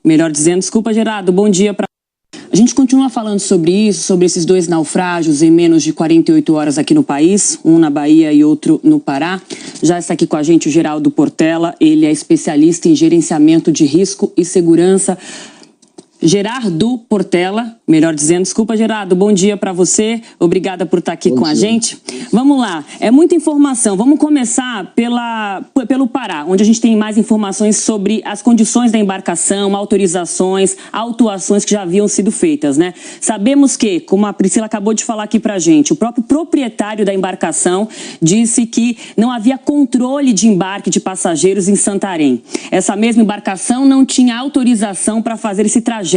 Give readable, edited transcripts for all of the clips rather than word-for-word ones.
melhor dizendo. Desculpa, Gerardo, bom dia para... A gente continua falando sobre isso, sobre esses dois naufrágios em menos de 48 horas aqui no país, um na Bahia e outro no Pará. Já está aqui com a gente o Geraldo Portela, ele é especialista em gerenciamento de risco e segurança. Gerardo Portela, melhor dizendo. Desculpa, Gerardo, bom dia para você. Obrigada por estar aqui com a gente. Vamos lá, é muita informação. Vamos começar pelo Pará, onde a gente tem mais informações sobre as condições da embarcação, autorizações, autuações que já haviam sido feitas, né? Sabemos que, como a Priscila acabou de falar aqui pra gente, o próprio proprietário da embarcação disse que não havia controle de embarque de passageiros em Santarém. Essa mesma embarcação não tinha autorização para fazer esse trajeto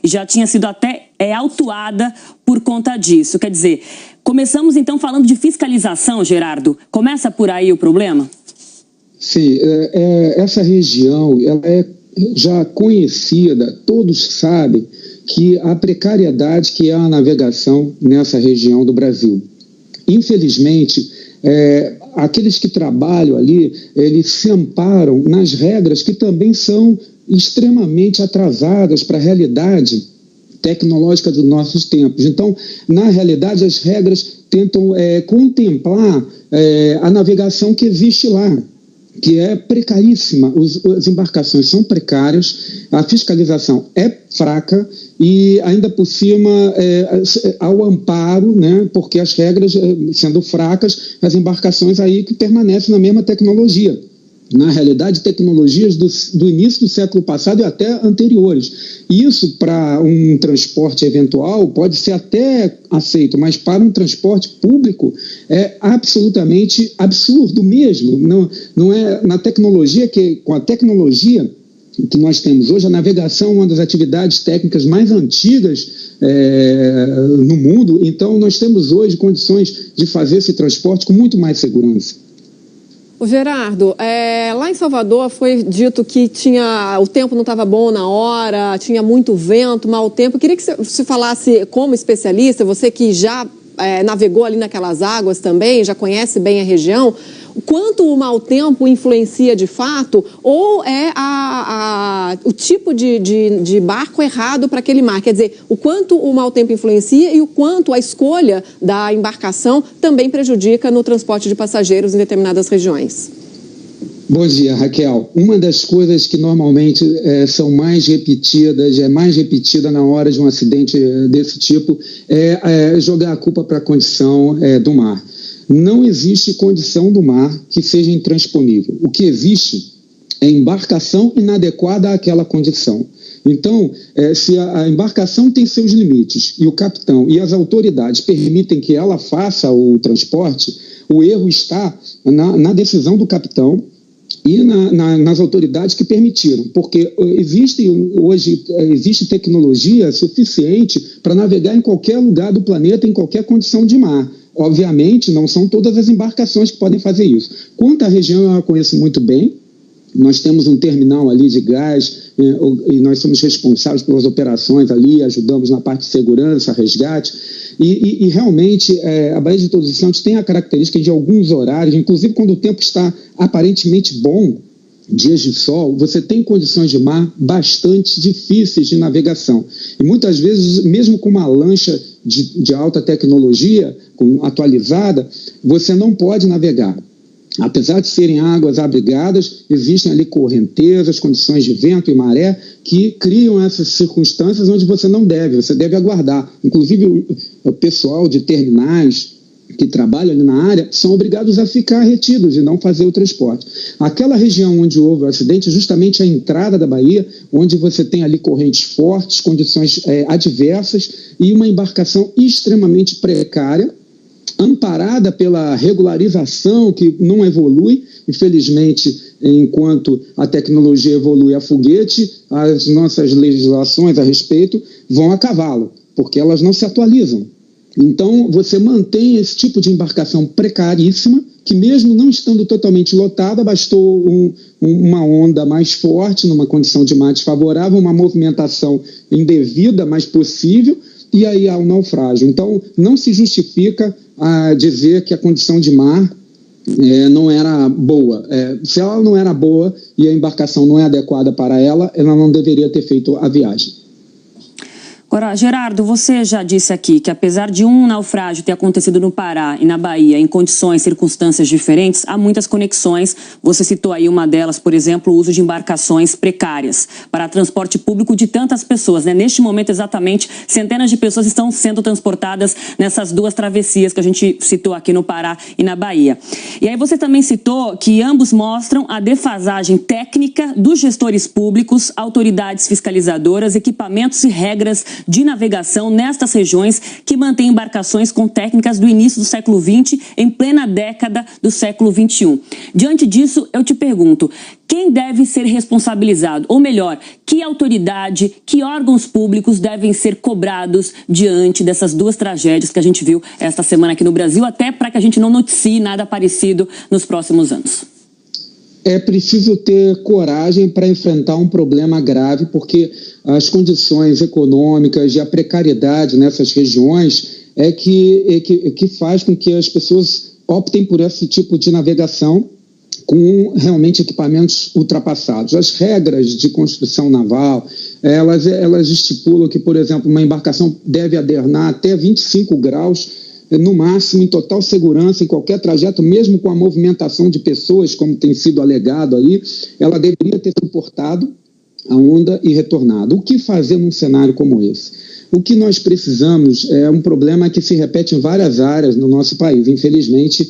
e já tinha sido até autuada por conta disso. Quer dizer, começamos então falando de fiscalização, Gerardo. Começa por aí o problema? Sim, essa região ela é já conhecida, todos sabem que a precariedade que é a navegação nessa região do Brasil. Infelizmente, aqueles que trabalham ali, eles se amparam nas regras que também são extremamente atrasadas para a realidade tecnológica dos nossos tempos. Então, na realidade, as regras tentam contemplar a navegação que existe lá, que é precaríssima. As embarcações são precárias, a fiscalização é fraca e, ainda por cima, ao amparo, né, porque as regras, sendo fracas, as embarcações aí que permanecem na mesma tecnologia. Na realidade, tecnologias do início do século passado e até anteriores. Isso, para um transporte eventual, pode ser até aceito, mas para um transporte público é absolutamente absurdo mesmo. Não é na tecnologia, com a tecnologia que nós temos hoje, a navegação é uma das atividades técnicas mais antigas no mundo, então nós temos hoje condições de fazer esse transporte com muito mais segurança. O Gerardo, lá em Salvador foi dito que o tempo não estava bom na hora, tinha muito vento, mau tempo. Eu queria que você falasse, como especialista, você que já navegou ali naquelas águas também, já conhece bem a região, quanto o mau tempo influencia de fato ou é o tipo de barco errado para aquele mar? Quer dizer, o quanto o mau tempo influencia e o quanto a escolha da embarcação também prejudica no transporte de passageiros em determinadas regiões? Bom dia, Raquel. Uma das coisas que normalmente são mais repetidas, mais repetida na hora de um acidente desse tipo, é jogar a culpa para a condição do mar. Não existe condição do mar que seja intransponível. O que existe é embarcação inadequada àquela condição. Então, se a embarcação tem seus limites e o capitão e as autoridades permitem que ela faça o transporte, o erro está na decisão do capitão e nas autoridades que permitiram, porque hoje existe tecnologia suficiente para navegar em qualquer lugar do planeta, em qualquer condição de mar. Obviamente, não são todas as embarcações que podem fazer isso. Quanto à região, eu a conheço muito bem. Nós temos um terminal ali de gás e nós somos responsáveis pelas operações ali, ajudamos na parte de segurança, resgate. E realmente, a Baía de Todos os Santos tem a característica de alguns horários, inclusive quando o tempo está aparentemente bom, dias de sol, você tem condições de mar bastante difíceis de navegação. E muitas vezes, mesmo com uma lancha de alta tecnologia, atualizada, você não pode navegar. Apesar de serem águas abrigadas, existem ali correntezas, condições de vento e maré que criam essas circunstâncias onde você deve aguardar. Inclusive, o pessoal de terminais que trabalham ali na área são obrigados a ficar retidos e não fazer o transporte. Aquela região onde houve o acidente é justamente a entrada da Bahia, onde você tem ali correntes fortes, condições adversas e uma embarcação extremamente precária, amparada pela regularização que não evolui. Infelizmente, enquanto a tecnologia evolui a foguete, as nossas legislações a respeito vão a cavalo, porque elas não se atualizam. Então, você mantém esse tipo de embarcação precaríssima, que mesmo não estando totalmente lotada, bastou uma onda mais forte, numa condição de mar desfavorável, uma movimentação indevida, mas possível, e aí há um naufrágio. Então, não se justifica dizer que a condição de mar não era boa. Se ela não era boa e a embarcação não é adequada para ela, ela não deveria ter feito a viagem. Agora, Gerardo, você já disse aqui que apesar de um naufrágio ter acontecido no Pará e na Bahia em condições, circunstâncias diferentes, há muitas conexões. Você citou aí uma delas, por exemplo, o uso de embarcações precárias para transporte público de tantas pessoas, né? Neste momento, exatamente, centenas de pessoas estão sendo transportadas nessas duas travessias que a gente citou aqui no Pará e na Bahia. E aí você também citou que ambos mostram a defasagem técnica dos gestores públicos, autoridades fiscalizadoras, equipamentos e regras de navegação nestas regiões que mantêm embarcações com técnicas do início do século XX em plena década do século XXI. Diante disso, eu te pergunto, quem deve ser responsabilizado? Ou melhor, que autoridade, que órgãos públicos devem ser cobrados diante dessas duas tragédias que a gente viu esta semana aqui no Brasil, até para que a gente não noticie nada parecido nos próximos anos? É preciso ter coragem para enfrentar um problema grave, porque as condições econômicas e a precariedade nessas regiões é que faz com que as pessoas optem por esse tipo de navegação com realmente equipamentos ultrapassados. As regras de construção naval, elas estipulam que, por exemplo, uma embarcação deve adernar até 25 graus no máximo, em total segurança, em qualquer trajeto, mesmo com a movimentação de pessoas, como tem sido alegado aí, ela deveria ter suportado a onda e retornado. O que fazer num cenário como esse? O que nós precisamos é um problema que se repete em várias áreas no nosso país. Infelizmente,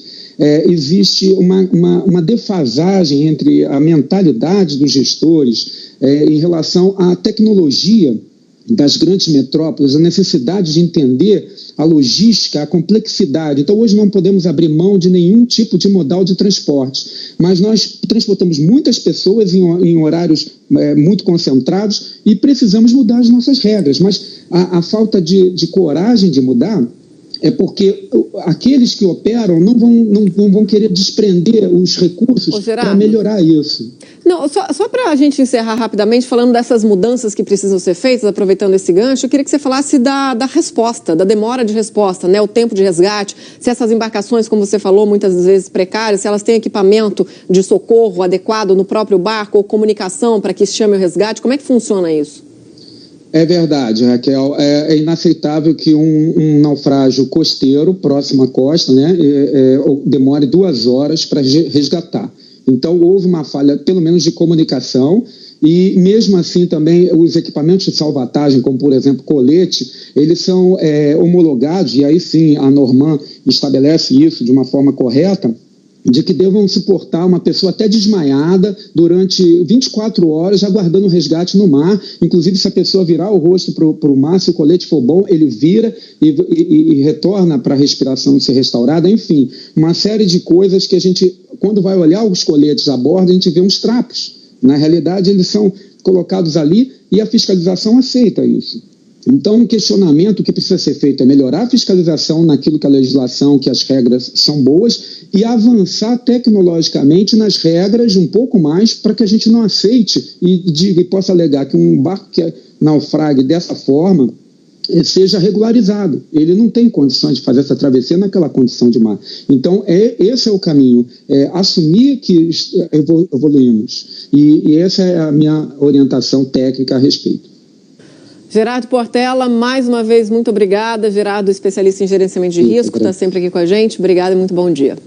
existe uma defasagem entre a mentalidade dos gestores em relação à tecnologia das grandes metrópoles, a necessidade de entender a logística, a complexidade. Então, hoje não podemos abrir mão de nenhum tipo de modal de transporte, mas nós transportamos muitas pessoas em horários muito concentrados e precisamos mudar as nossas regras, mas a falta de coragem de mudar é porque aqueles que operam não vão querer desprender os recursos para melhorar isso. Não, só para a gente encerrar rapidamente, falando dessas mudanças que precisam ser feitas, aproveitando esse gancho, eu queria que você falasse da resposta, da demora de resposta, né? O tempo de resgate, se essas embarcações, como você falou, muitas vezes precárias, se elas têm equipamento de socorro adequado no próprio barco ou comunicação para que chame o resgate, como é que funciona isso? É verdade, Raquel. É inaceitável que um naufrágio costeiro, próximo à costa, né, demore 2 horas para resgatar. Então, houve uma falha, pelo menos, de comunicação, e mesmo assim também os equipamentos de salvatagem, como por exemplo colete, eles são homologados, e aí sim a Norman estabelece isso de uma forma correta, de que devam suportar uma pessoa até desmaiada durante 24 horas aguardando o resgate no mar. Inclusive, se a pessoa virar o rosto para o mar, se o colete for bom, ele vira e retorna para a respiração ser restaurada. Enfim, uma série de coisas que a gente, quando vai olhar os coletes a bordo, a gente vê uns trapos. Na realidade, eles são colocados ali e a fiscalização aceita isso. Então, um questionamento que precisa ser feito é melhorar a fiscalização naquilo que a legislação, que as regras são boas, e avançar tecnologicamente nas regras um pouco mais para que a gente não aceite e possa alegar que um barco que naufrague dessa forma seja regularizado. Ele não tem condições de fazer essa travessia naquela condição de mar. Então, esse é o caminho, assumir que evoluímos. E essa é a minha orientação técnica a respeito. Gerardo Portela, mais uma vez, muito obrigada. Gerardo, especialista em gerenciamento de risco, está sempre aqui com a gente. Obrigada e muito bom dia.